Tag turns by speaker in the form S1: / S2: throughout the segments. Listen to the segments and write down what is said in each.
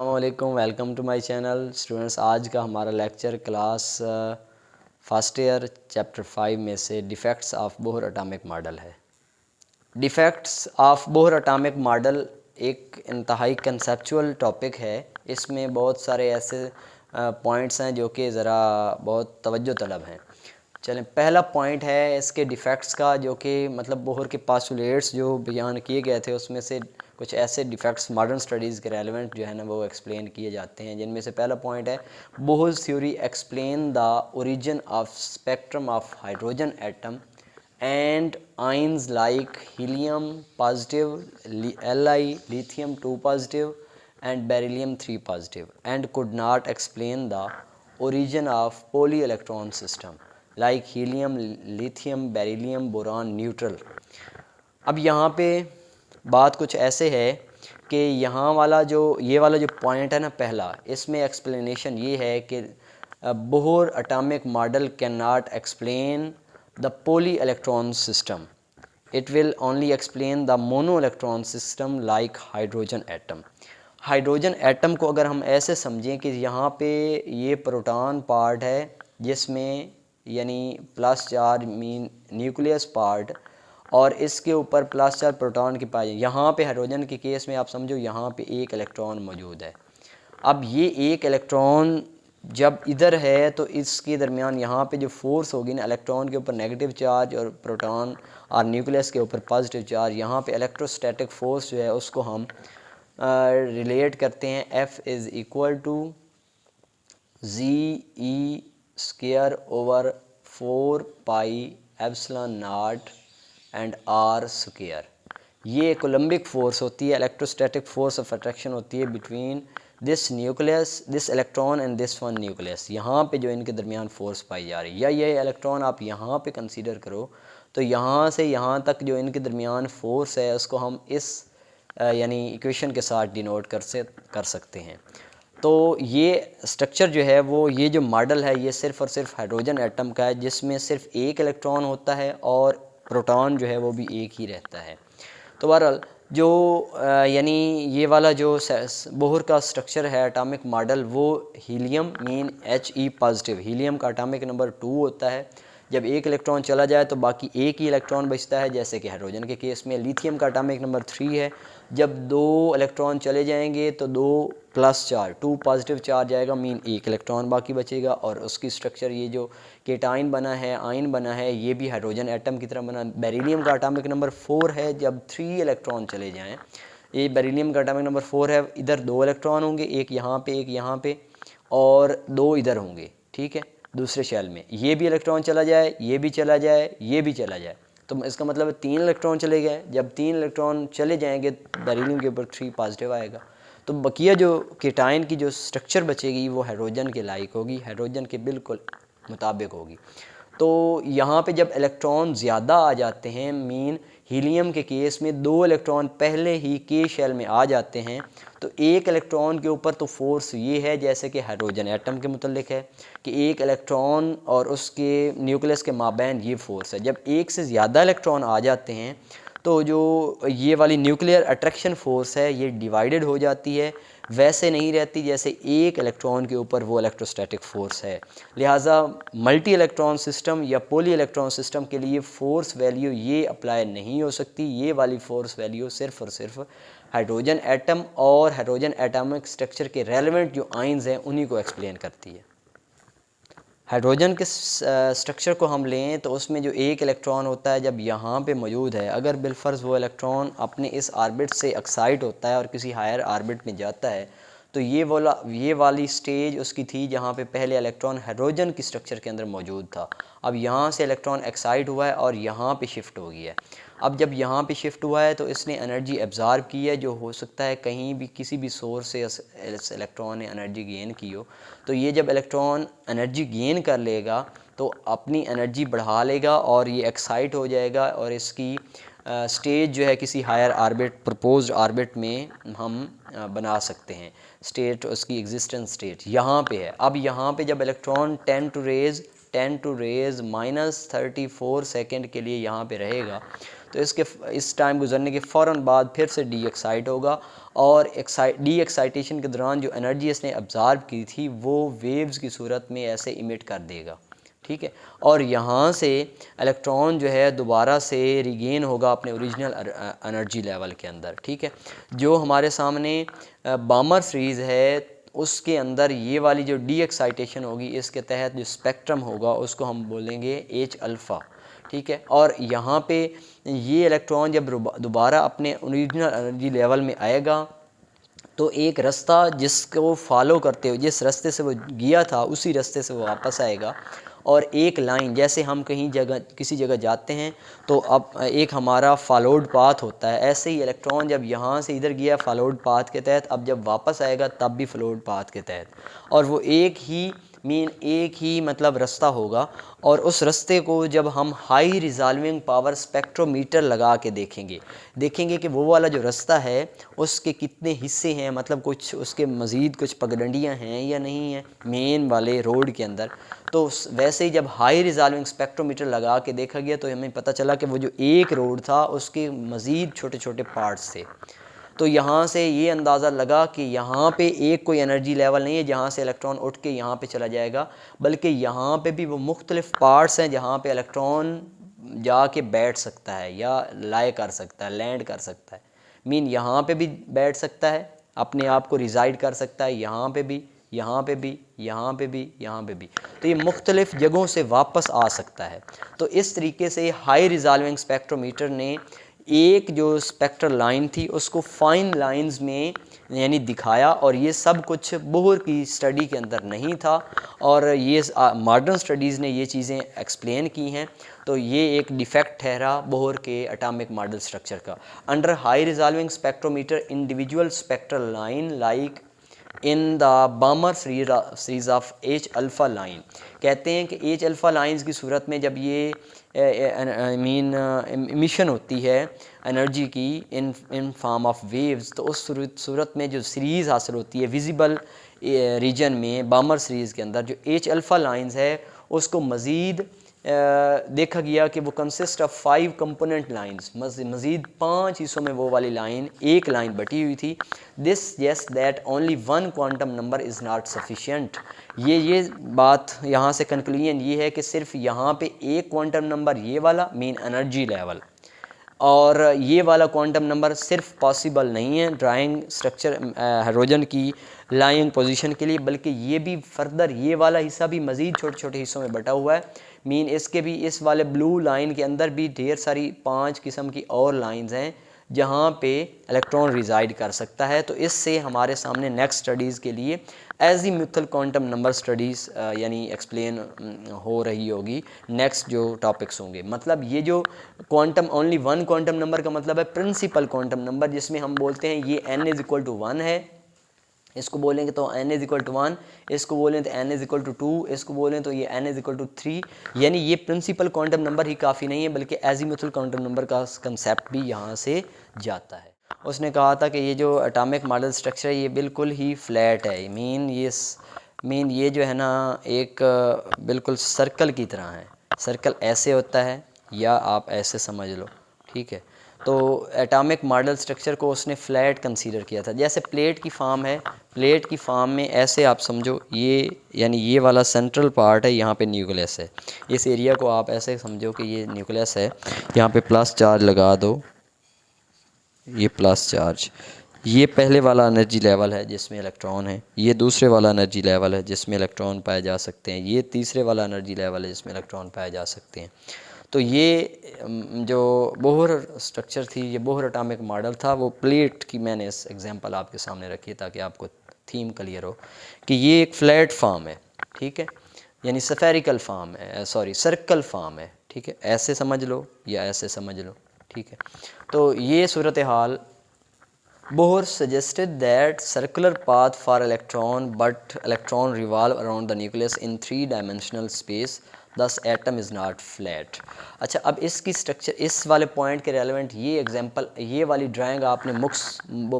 S1: अस्सलामुअलैकुम, welcome to my channel students. आज का हमारा lecture class first year chapter 5 में से defects of Bohr atomic model है। Defects of Bohr atomic model एक इंतहाई कंसेप्चुअल टॉपिक है। इसमें बहुत सारे ऐसे पॉइंट्स हैं जो कि ज़रा बहुत तवज्जो तलब हैं। चलें, पहला पॉइंट है इसके डिफ़ेक्ट्स का, जो कि मतलब बोहर के पास्टुलेट्स जो बयान किए गए थे उसमें से कुछ ऐसे डिफ़ेक्ट्स मॉडर्न स्टडीज़ के रेलेवेंट जो है ना वो एक्सप्लेन किए जाते हैं, जिनमें से पहला पॉइंट है Bohr's theory explain the origin of spectrum of hydrogen atom and ions like helium positive, Li lithium 2 positive and beryllium 3 positive, and could not explain the origin of polyelectron system like helium, lithium, beryllium, boron, neutral। अब यहाँ पे बात कुछ ऐसे है कि यहाँ वाला जो ये वाला जो पॉइंट है ना पहला, इसमें एक्सप्लेनेशन ये है कि Bohr atomic model can not explain the poly electron system, it will only explain the mono electron system like hydrogen atom। Hydrogen atom को अगर हम ऐसे समझें कि यहाँ पे ये प्रोटॉन पार्ट है जिसमें यानी plus charge mean nucleus part, और इसके ऊपर प्लस चार्ज प्रोटॉन के पास, यहाँ पे हाइड्रोजन के केस में आप समझो यहाँ पे एक इलेक्ट्रॉन मौजूद है। अब ये एक इलेक्ट्रॉन जब इधर है तो इसके दरमियान यहाँ पे जो फोर्स होगी ना, इलेक्ट्रॉन के ऊपर नेगेटिव चार्ज और प्रोटॉन और न्यूक्लियस के ऊपर पॉजिटिव चार्ज, यहाँ पे इलेक्ट्रोस्टैटिक फोर्स जो है उसको हम रिलेट करते हैं F is equal to ZE square over 4 pi epsilon not and R square. ये कोलम्बिक फोर्स होती है, इलेक्ट्रोस्टैटिक फोर्स ऑफ अट्रैक्शन होती है between this nucleus, this electron and this one nucleus. यहाँ पे जो इनके दरमियान फोर्स पाई जा रही है, या ये इलेक्ट्रॉन आप यहाँ पे कंसीडर करो तो यहाँ से यहाँ तक जो इनके दरमियान फोर्स है उसको हम इस यानी इक्वेशन के साथ डिनोट कर सकते हैं। तो ये स्ट्रक्चर जो है वो, ये जो मॉडल है ये सिर्फ़ और सिर्फ हाइड्रोजन एटम का है, जिसमें सिर्फ एक इलेक्ट्रॉन होता है और प्रोटॉन जो है वो भी एक ही रहता है। तो बहरहाल जो यानी ये वाला जो बोहर का स्ट्रक्चर है एटॉमिक मॉडल, वो helium mean He positive, helium का एटॉमिक नंबर 2 होता है। जब एक इलेक्ट्रॉन चला जाए तो बाकी एक ही इलेक्ट्रॉन बचता है, जैसे कि हाइड्रोजन के केस में। लिथियम का एटॉमिक नंबर 3 है। जब 2 इलेक्ट्रॉन चले जाएंगे तो 2 प्लस चार्ज, 2 पॉजिटिव चार्ज आएगा, मीन एक इलेक्ट्रॉन बाकी बचेगा। और उसकी स्ट्रक्चर ये जो केटाइन बना है, आयन बना है, ये भी हाइड्रोजन एटम की तरह बना। बेरिलियम का एटॉमिक नंबर 4 है। जब 3 इलेक्ट्रॉन चले जाएँ, ये बेरिलियम का एटॉमिक नंबर 4 है, इधर 2 इलेक्ट्रॉन होंगे, एक यहाँ पे एक यहाँ पे और 2 इधर होंगे, ठीक है, दूसरे शेल में। ये भी इलेक्ट्रॉन चला जाए, ये भी चला जाए, ये भी चला जाए, तो इसका मतलब 3 इलेक्ट्रॉन चले गए। जब 3 इलेक्ट्रॉन चले जाएंगे बेरिलियम के ऊपर 3 पॉजिटिव आएगा, तो बकिया जो केटाइन की जो स्ट्रक्चर बचेगी वो हाइड्रोजन के लाइक होगी, हाइड्रोजन के बिल्कुल मुताबिक होगी। तो यहाँ पे जब इलेक्ट्रॉन ज़्यादा आ जाते हैं, मीन हीलियम के केस में 2 इलेक्ट्रॉन पहले ही के शेल में आ जाते हैं, तो एक इलेक्ट्रॉन के ऊपर तो फोर्स ये है जैसे कि हाइड्रोजन एटम के मुतल्लिक है कि एक इलेक्ट्रॉन और उसके न्यूक्लियस के माबैन ये फोर्स है। जब एक से ज़्यादा इलेक्ट्रॉन आ जाते हैं तो जो ये वाली न्यूक्लियर अट्रैक्शन फोर्स है ये डिवाइडेड हो जाती है, वैसे नहीं रहती जैसे एक इलेक्ट्रॉन के ऊपर वो इलेक्ट्रोस्टैटिक फ़ोर्स है। लिहाजा मल्टी इलेक्ट्रॉन सिस्टम या पॉली इलेक्ट्रॉन सिस्टम के लिए फ़ोर्स वैल्यू ये अप्लाई नहीं हो सकती। ये वाली फ़ोर्स वैल्यू सिर्फ़ और सिर्फ हाइड्रोजन एटम और हाइड्रोजन एटॉमिक स्ट्रक्चर के रेलेवेंट जो आइंस हैं उन्हीं को एक्सप्लेन करती है। हाइड्रोजन के स्ट्रक्चर को हम लें तो उसमें जो एक इलेक्ट्रॉन होता है, जब यहाँ पे मौजूद है, अगर बिलफर्ज वो इलेक्ट्रॉन अपने इस आर्बिट से एक्साइट होता है और किसी हायर आर्बिट में जाता है, तो ये वाली स्टेज उसकी थी जहाँ पे पहले इलेक्ट्रॉन हाइड्रोजन की स्ट्रक्चर के अंदर मौजूद था। अब यहाँ से इलेक्ट्रॉन एक्साइट हुआ है और यहाँ पे शिफ्ट हो गया है। अब जब यहाँ पे शिफ्ट हुआ है तो इसने एनर्जी एब्ज़ॉर्ब की है, जो हो सकता है कहीं भी किसी भी सोर्स से इस इलेक्ट्रॉन ने एनर्जी गेन की हो। तो ये जब इलेक्ट्रॉन एनर्जी गेन कर लेगा तो अपनी एनर्जी बढ़ा लेगा और ये एक्साइट हो जाएगा, और इसकी स्टेज जो है किसी हायर आर्बिट, प्रपोज्ड आर्बिट में हम बना सकते हैं। स्टेट उसकी एग्जिस्टेंस स्टेट यहाँ पे है। अब यहाँ पे जब इलेक्ट्रॉन 10 टू रेज़ -34 सेकेंड के लिए यहाँ पे रहेगा, तो इसके इस टाइम गुजरने के फ़ौरन बाद फिर से डी एक्साइट होगा और डी एक्साइटेशन के दौरान जो एनर्जी इसने अब्ज़ॉर्ब की थी वो वेव्स की सूरत में ऐसे इमिट कर देगा, ठीक है। और यहाँ से इलेक्ट्रॉन जो है दोबारा से रिगेन होगा अपने ओरिजिनल एनर्जी लेवल के अंदर, ठीक है। जो हमारे सामने बामर सीरीज़ है उसके अंदर ये वाली जो डी एक्साइटेशन होगी, इसके तहत जो स्पेक्ट्रम होगा उसको हम बोलेंगे एच अल्फ़ा, ठीक है। और यहाँ पे ये इलेक्ट्रॉन जब दोबारा अपने ओरिजिनल एनर्जी लेवल में आएगा तो एक रास्ता जिसको फॉलो करते हुए जिस रास्ते से वो गया था उसी रास्ते से वो वापस आएगा। और एक लाइन, जैसे हम कहीं जगह किसी जगह जाते हैं तो अब एक हमारा फॉलोड पाथ होता है, ऐसे ही इलेक्ट्रॉन जब यहाँ से इधर गया फॉलोड पाथ के तहत, अब जब वापस आएगा तब भी फॉलोड पाथ के तहत, और वो एक ही मतलब रास्ता होगा। और उस रास्ते को जब हम हाई रिजॉल्विंग पावर स्पेक्ट्रोमीटर लगा के देखेंगे कि वो वाला जो रास्ता है उसके कितने हिस्से हैं, मतलब कुछ उसके मज़ीद कुछ पगडंडियाँ हैं या नहीं हैं मेन वाले रोड के अंदर। तो वैसे ही जब हाई रिजॉल्विंग स्पेक्ट्रोमीटर लगा के देखा गया तो हमें पता चला कि वो जो एक रोड था उसके मज़ीद छोटे छोटे पार्ट्स थे। तो यहाँ से ये अंदाज़ा लगा कि यहाँ पे एक कोई एनर्जी लेवल नहीं है जहाँ से इलेक्ट्रॉन उठ के यहाँ पे चला जाएगा, बल्कि यहाँ पे भी वो मुख्तलिफ़ पार्ट्स हैं जहाँ पे इलेक्ट्रॉन जाके बैठ सकता है या लाई कर सकता है, लैंड कर सकता है। मीन यहाँ पे भी बैठ सकता है, अपने आप को रिज़ाइड कर सकता है, यहाँ पे भी, यहाँ पे भी, यहाँ पे भी, यहाँ पे भी। तो ये मुख्तलिफ़ जगहों से वापस आ सकता है। तो इस तरीके से हाई रिजॉल्विंग स्पेक्ट्रोमीटर ने एक जो स्पेक्ट्रल लाइन थी उसको फाइन लाइंस में यानी दिखाया, और ये सब कुछ बोहर की स्टडी के अंदर नहीं था, और ये मॉडर्न स्टडीज़ ने ये चीज़ें एक्सप्लेन की हैं। तो ये एक डिफेक्ट ठहरा बोहर के एटॉमिक मॉडल स्ट्रक्चर का। Under high resolving spectrometer individual spectral line like in the बामर series of H alpha line, कहते हैं कि एच अल्फ़ा लाइंस की सूरत में जब ये इमिशन होती है एनर्जी की इन फॉर्म ऑफ वेव्स, तो उस सूरत में जो सीरीज़ हासिल होती है विजिबल रीजन में बामर सीरीज़ के अंदर, जो एच अल्फ़ा लाइंस है उसको मज़ीद देखा गया कि वो कंसिस्ट ऑफ 5 कंपोनेंट लाइंस, मज़ीद 5 हिस्सों में वो वाली लाइन एक लाइन बटी हुई थी। This suggest that only 1 quantum number is not sufficient. ये बात यहाँ से कंक्लूजन ये है कि सिर्फ यहाँ पे एक क्वांटम नंबर ये वाला मीन एनर्जी लेवल और ये वाला क्वांटम नंबर सिर्फ पॉसिबल नहीं है ड्राइंग स्ट्रक्चर हाइड्रोजन की लाइंग पोजीशन के लिए, बल्कि ये भी फर्दर ये वाला हिस्सा भी मज़ीद छोटे छोटे हिस्सों में बटा हुआ है। मीन इसके भी इस वाले ब्लू लाइन के अंदर भी ढेर सारी 5 किस्म की और लाइंस हैं जहाँ पे इलेक्ट्रॉन रिजाइड कर सकता है। तो इससे हमारे सामने नेक्स्ट स्टडीज़ के लिए एज़ीमुथल क्वांटम नंबर स्टडीज़ यानी एक्सप्लेन हो रही होगी, नेक्स्ट जो टॉपिक्स होंगे। मतलब ये जो क्वांटम ओनली 1 क्वांटम नंबर का मतलब है प्रिंसिपल क्वांटम नंबर, जिसमें हम बोलते हैं ये n = 1 है, इसको बोलेंगे तो n = 1, इसको बोलें तो n = 2, इसको बोलें तो ये n = 3। यानी ये प्रिंसिपल क्वांटम नंबर ही काफ़ी नहीं है, बल्कि एज़ीमुथल क्वांटम नंबर का कंसेप्ट भी यहाँ से जाता है। उसने कहा था कि ये जो एटॉमिक मॉडल स्ट्रक्चर है ये बिल्कुल ही फ्लैट है, मीन ये जो है ना एक बिल्कुल सर्कल की तरह है। सर्कल ऐसे होता है या आप ऐसे समझ लो, ठीक है। तो एटॉमिक मॉडल स्ट्रक्चर को उसने फ्लैट कंसीडर किया था, जैसे प्लेट की फॉर्म है, प्लेट की फॉर्म में ऐसे आप समझो ये यानी ये वाला सेंट्रल पार्ट है, यहाँ पे न्यूक्लियस है। इस एरिया को आप ऐसे समझो कि ये न्यूक्लियस है, यहाँ पे प्लस चार्ज लगा दो, ये प्लस चार्ज, ये पहले वाला एनर्जी लेवल है जिसमें इलेक्ट्रॉन है, ये दूसरे वाला एनर्जी लेवल है जिसमें इलेक्ट्रॉन पाए जा सकते हैं, ये तीसरे वाला एनर्जी लेवल है जिसमें इलेक्ट्रॉन पाए जा सकते हैं। तो ये जो बोहर स्ट्रक्चर थी, ये बोहर एटॉमिक मॉडल था, वो प्लेट की मैंने इस एग्जांपल आपके सामने रखी ताकि आपको थीम क्लियर हो कि ये एक फ्लैट फॉर्म है, ठीक है, यानी स्फेरिकल फॉर्म है, सॉरी सर्कल फॉर्म है, ठीक है। ऐसे समझ लो या ऐसे समझ लो, ठीक है। तो ये सूरत हाल Bohr suggested that circular path for electron, but electron revolve around the nucleus in 3-dimensional space. दस एटम इज़ नॉट फ्लैट। अच्छा, अब इसकी स्ट्रक्चर, इस वाले पॉइंट के रेलेवेंट ये एग्जांपल, ये वाली ड्राइंग आपने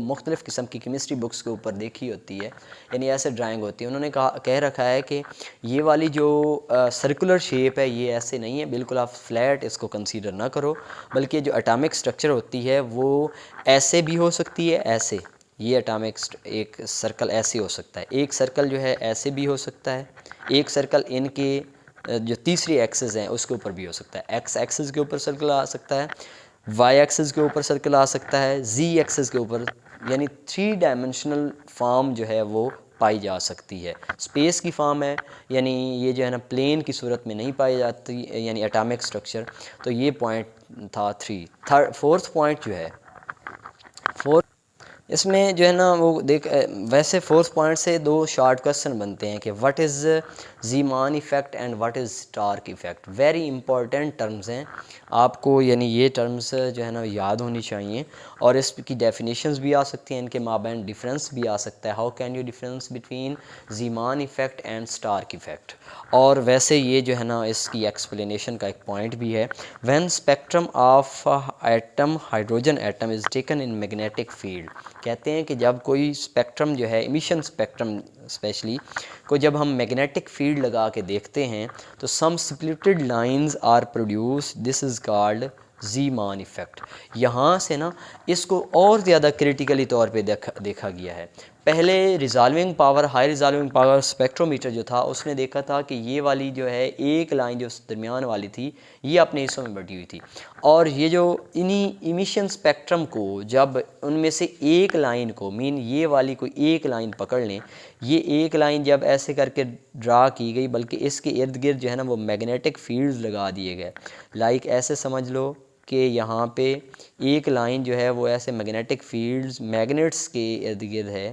S1: मुख्तलिफ़ किस्म की केमिस्ट्री बुक्स के ऊपर देखी होती है, यानी ऐसे ड्राइंग होती है। उन्होंने कह रखा है कि ये वाली जो सर्कुलर शेप है ये ऐसे नहीं है, बिल्कुल आप फ्लैट इसको कंसीडर ना करो, बल्कि जो एटॉमिक स्ट्रक्चर होती है वो ऐसे भी हो सकती है, ऐसे, ये एटॉमिक एक सर्कल ऐसे हो सकता है, एक सर्कल जो है ऐसे भी हो सकता है, एक सर्कल इनके जो तीसरी एक्सिस हैं उसके ऊपर भी हो सकता है। एक्स एक्सिस के ऊपर सर्कल आ सकता है, वाई एक्सिस के ऊपर सर्कल आ सकता है, जी एक्सिस के ऊपर, यानी 3 डायमेंशनल फॉर्म जो है वो पाई जा सकती है। स्पेस की फॉर्म है, यानी ये जो है ना प्लेन की सूरत में नहीं पाई जाती, यानी एटॉमिक स्ट्रक्चर। तो ये पॉइंट था 3। फोर्थ पॉइंट जो है, फोर्थ इसमें जो है ना वो वैसे फोर्थ पॉइंट से 2 शॉर्ट क्वेश्चन बनते हैं कि what is Zeeman effect and what is Stark effect. Very important terms हैं आपको, यानी ये टर्म्स जो है ना याद होनी चाहिए, और इसकी डेफिनेशंस भी आ सकती हैं, इनके माबैन डिफरेंस भी आ सकता है। How can you difference between Zeeman effect and Stark effect. और वैसे ये जो है ना इसकी एक्सप्लेनेशन का एक पॉइंट भी है। When spectrum of atom, hydrogen atom is taken in magnetic field, कहते हैं कि जब कोई स्पेक्ट्रम जो है, इमिशन स्पेक्ट्रम स्पेशली को जब हम मैग्नेटिक फील्ड लगा के देखते हैं तो some splitted lines are produce, this is called Zeeman effect. यहाँ से ना इसको और ज़्यादा क्रिटिकली तौर पे देखा गया है। पहले resolving power, high resolving power spectrometer जो था उसने देखा था कि ये वाली जो है एक लाइन जो दरमियान वाली थी ये अपने हिस्सों में बटी हुई थी, और ये जो इन्हीं इमिशन स्पेक्ट्रम को जब उनमें से एक लाइन को, मीन ये वाली कोई एक लाइन पकड़ लें, ये एक लाइन जब ऐसे करके ड्रा की गई, बल्कि इसके इर्द गिर्द जो है ना वो मैग्नेटिक फील्ड्स लगा दिए गए। लाइक ऐसे समझ लो कि यहाँ पे एक लाइन जो है वो ऐसे मैग्नेटिक फील्ड्स, मैग्नेट्स के इर्द गिर्द है,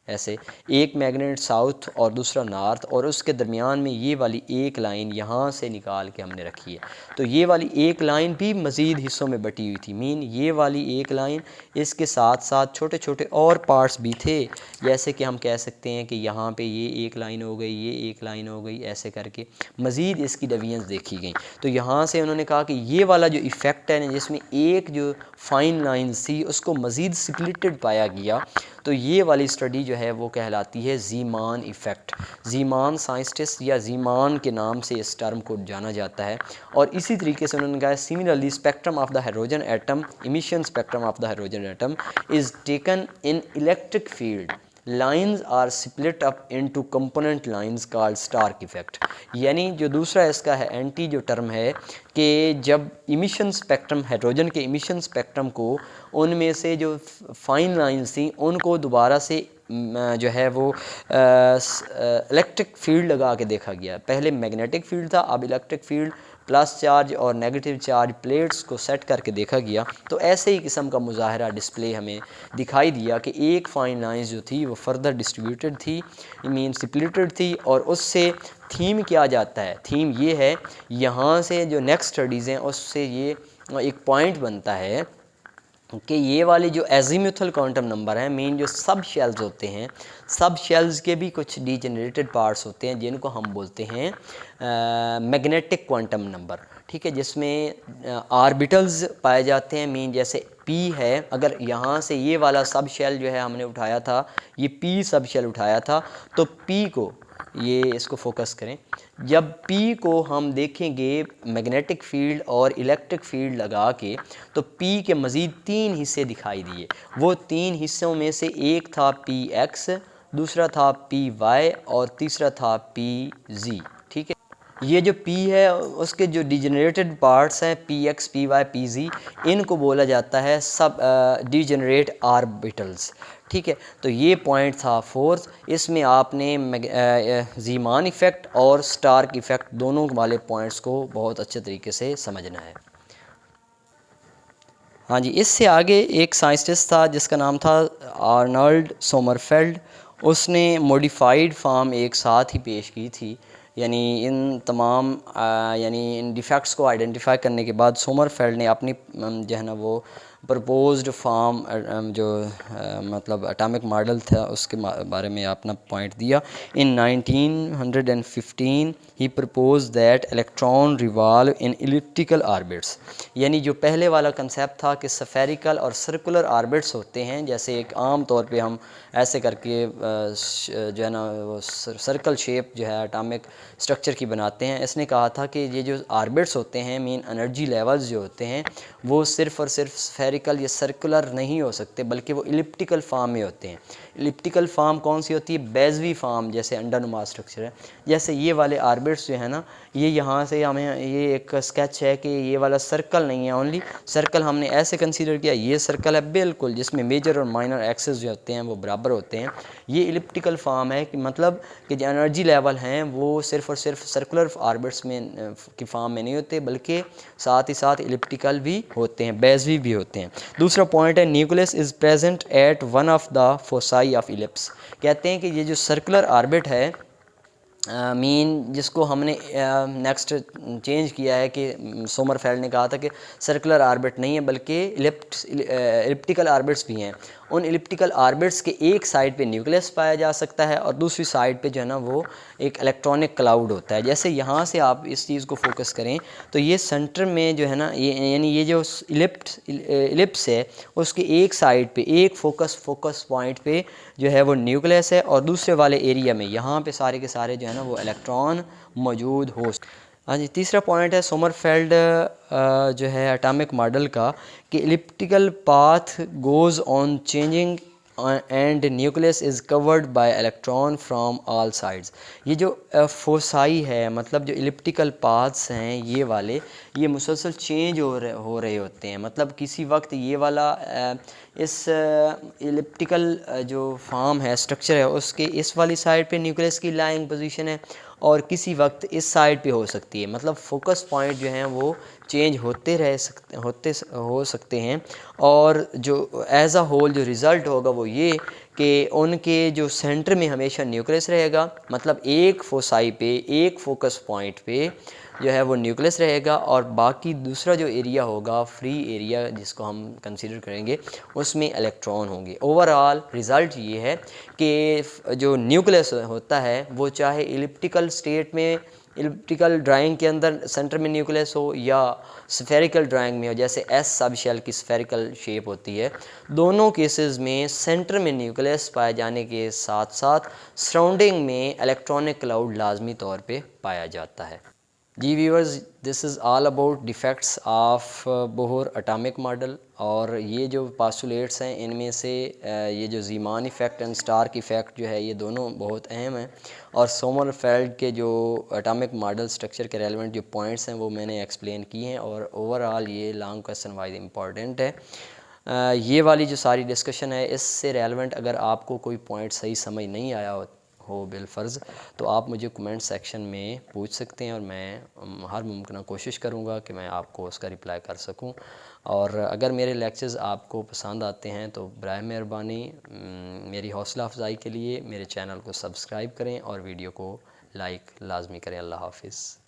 S1: ऐसे एक मैग्नेट साउथ और दूसरा नॉर्थ, और उसके दरमियान में ये वाली एक लाइन यहाँ से निकाल के हमने रखी है। तो ये वाली एक लाइन भी मज़ीद हिस्सों में बटी हुई थी, मीन ये वाली एक लाइन, इसके साथ साथ छोटे छोटे और पार्ट्स भी थे, जैसे कि हम कह सकते हैं कि यहाँ पे ये एक लाइन हो गई, ये एक लाइन हो गई, ऐसे करके मज़ीद इसकी डिवीजन्स देखी गई। तो यहाँ से उन्होंने कहा कि ये वाला जो इफ़ेक्ट है ना, जिसमें एक जो फाइन लाइन थी उसको मज़ीद स्प्लिटेड पाया गया, तो ये वाली स्टडी जो है वो कहलाती है ज़ीमान इफ़ेक्ट। ज़ीमान साइंटिस्ट या ज़ीमान के नाम से इस टर्म को जाना जाता है। और इसी तरीके से उन्होंने कहा similarly spectrum of the hydrogen atom, emission spectrum of the hydrogen atom is taken in electric field, lines are split up into component lines called Stark effect. यानी जो दूसरा इसका है एंटी जो टर्म है कि जब इमिशन स्पेक्ट्रम, हाइड्रोजन के इमिशन स्पेक्ट्रम को उनमें से जो फाइन लाइंस थी उनको दोबारा से जो है वो इलेक्ट्रिक फील्ड लगा के देखा गया। पहले मैग्नेटिक फील्ड था, अब इलेक्ट्रिक फील्ड प्लस चार्ज और नेगेटिव चार्ज प्लेट्स को सेट करके देखा गया। तो ऐसे ही किस्म का मुजाहरा डिस्प्ले हमें दिखाई दिया कि एक फाइन लाइंस जो थी वो फर्दर डिस्ट्रीब्यूटेड थी, मीन स्प्लिटेड थी, और उससे थीम क्या जाता है, थीम ये है, यहाँ से जो नेक्स्ट स्टडीज़ हैं उससे ये एक पॉइंट बनता है कि ये वाली जो एजीमुथल क्वांटम नंबर है, मेन जो सब शेल्स होते हैं, सब शेल्स के भी कुछ डीजेनरेटेड पार्ट्स होते हैं जिनको हम बोलते हैं मैग्नेटिक क्वांटम नंबर, ठीक है, जिसमें ऑर्बिटल्स पाए जाते हैं। मीन जैसे पी है, अगर यहाँ से ये वाला सब शेल जो है हमने उठाया था, ये पी सब शेल उठाया था, तो पी को, ये इसको फोकस करें, जब P को हम देखेंगे मैग्नेटिक फील्ड और इलेक्ट्रिक फील्ड लगा के, तो P के मज़ीद 3 हिस्से दिखाई दिए। वो 3 हिस्सों में से एक था PX, दूसरा था PY और तीसरा था PZ, ठीक है। ये जो P है उसके जो डिजेनरेटेड पार्ट्स हैं PX, PY, PZ, इनको बोला जाता है सब डिजेनरेट ऑर्बिटल्स, ठीक है। तो ये पॉइंट था फोर्थ। इसमें आपने ज़ीमान इफ़ेक्ट और स्टार्क इफ़ेक्ट दोनों वाले पॉइंट्स को बहुत अच्छे तरीके से समझना है। हाँ जी, इससे आगे एक साइंटिस्ट था जिसका नाम था आर्नल्ड सोमरफेल्ड। उसने मॉडिफाइड फॉर्म एक साथ ही पेश की थी, यानी इन इन डिफेक्ट्स को आइडेंटिफाई करने के बाद सोमरफेल्ड ने अपनी जो है ना वो प्रपोज्ड फॉर्म जो मतलब एटॉमिक मॉडल था उसके बारे में अपना पॉइंट दिया। इन 1915 ही propose that electron revolve in elliptical orbits, यानी जो पहले वाला कंसेप्ट था कि स्फेरिकल और सर्कुलर ऑर्बिट्स होते हैं, जैसे एक आम तौर पे हम ऐसे करके जो है ना वो सर्कल शेप जो है एटॉमिक स्ट्रक्चर की बनाते हैं। इसने कहा था कि ये जो ऑर्बिट्स होते हैं, मेन एनर्जी लेवल्स जो होते हैं, वो सिर्फ़ और सिर्फ स्फेरिकल या सर्कुलर नहीं हो सकते, बल्कि वो इलिप्टिकल फॉर्म में होते हैं। इलिप्टिकल फॉर्म कौन सी होती है? बेजवी फॉर्म, जैसे अंडानुमा स्ट्रक्चर है। जैसे ये वाले ऑर्बिट्स जो है ना, ये यहाँ से हमें ये एक स्केच है कि ये वाला सर्कल नहीं है, ओनली सर्कल हमने ऐसे कंसीडर किया, ये सर्कल है बिल्कुल, जिसमें मेजर और माइनर एक्सेस जो होते हैं वो बराबर होते हैं। ये इलिप्टिकल फॉर्म है कि मतलब कि जो एनर्जी लेवल हैं वो सिर्फ़ और सिर्फ सर्कुलर ऑर्बिट्स में की फॉर्म में नहीं होते, बल्कि साथ ही साथ इलिप्टिकल भी होते हैं, बेजवी भी होते हैं। दूसरा पॉइंट है nucleus is present at one of the foci of ellipse. कहते हैं कि ये जो सर्कुलर ऑर्बिट है मीन जिसको हमने नेक्स्ट चेंज किया है कि सोमरफेल्ड ने कहा था कि सर्कुलर ऑर्बिट नहीं है बल्कि इलिप्टिकल ऑर्बिट्स भी हैं। उन इलिप्टिकल ऑर्बिट्स के एक साइड पे न्यूक्लियस पाया जा सकता है और दूसरी साइड पे जो है ना वो एक इलेक्ट्रॉनिक क्लाउड होता है। जैसे यहाँ से आप इस चीज़ को फोकस करें तो ये सेंटर में जो है ना ये यानी ये जो इलिप्स है उसके एक साइड पे एक फोकस पॉइंट पे जो है वो न्यूक्लियस है और दूसरे वाले एरिया में यहाँ पे सारे के सारे जो है ना वो इलेक्ट्रॉन मौजूद हो। हाँ जी, तीसरा पॉइंट है सोमरफेल्ड जो है एटॉमिक मॉडल का कि elliptical path goes on changing and nucleus is covered by electron from all sides. ये जो फोसाई है मतलब जो इलिप्टिकल पाथ्स हैं ये वाले, ये मुसलसल चेंज हो रहे होते हैं। मतलब किसी वक्त ये वाला इस इलिप्टिकल जो फॉर्म है स्ट्रक्चर है उसके इस वाली साइड पे न्यूक्लियस की लाइंग पोजीशन है और किसी वक्त इस साइड पे हो सकती है। मतलब फोकस पॉइंट जो हैं वो चेंज हो सकते हैं और जो एज अ होल जो रिज़ल्ट होगा वो ये कि उनके जो सेंटर में हमेशा न्यूक्लियस रहेगा। मतलब एक फोसाई पे एक फोकस पॉइंट पे जो है वो न्यूक्लियस रहेगा और बाकी दूसरा जो एरिया होगा फ्री एरिया जिसको हम कंसीडर करेंगे उसमें इलेक्ट्रॉन होंगे। ओवरऑल रिज़ल्ट ये है कि जो न्यूक्लियस होता है वो चाहे इलिप्टिकल स्टेट में इलिप्टिकल ड्राइंग के अंदर सेंटर में न्यूक्लियस हो या स्फेरिकल ड्राइंग में हो, जैसे एस सब शेल की स्फेरिकल शेप होती है, दोनों केसेस में सेंटर में न्यूक्लियस पाए जाने के साथ साथ सराउंडिंग में इलेक्ट्रॉनिक क्लाउड लाजमी तौर पे पाया जाता है। जी viewers, this is all about defects of Bohr atomic model. और ये जो पास्टुलेट्स हैं इनमें से ये जो Zeeman effect and Stark effect जो है ये दोनों बहुत अहम हैं और सोमरफेल्ड के जो एटॉमिक मॉडल स्ट्रक्चर के रेलेवेंट जो पॉइंट्स हैं वो मैंने एक्सप्लेन किए हैं और ओवरऑल ये लॉन्ग क्वेश्चन वाइज इम्पॉर्टेंट है। ये वाली जो सारी डिस्कशन है इससे रेलेवेंट अगर आपको कोई पॉइंट सही समझ नहीं आया हो बिलफ़र्ज़ तो आप मुझे कमेंट सेक्शन में पूछ सकते हैं और मैं हर मुमकिन कोशिश करूँगा कि मैं आपको उसका रिप्लाई कर सकूँ। और अगर मेरे लेक्चर्स आपको पसंद आते हैं तो बराए मेहरबानी मेरी हौसला अफजाई के लिए मेरे चैनल को सब्सक्राइब करें और वीडियो को लाइक लाजमी करें। अल्लाह हाफिज़।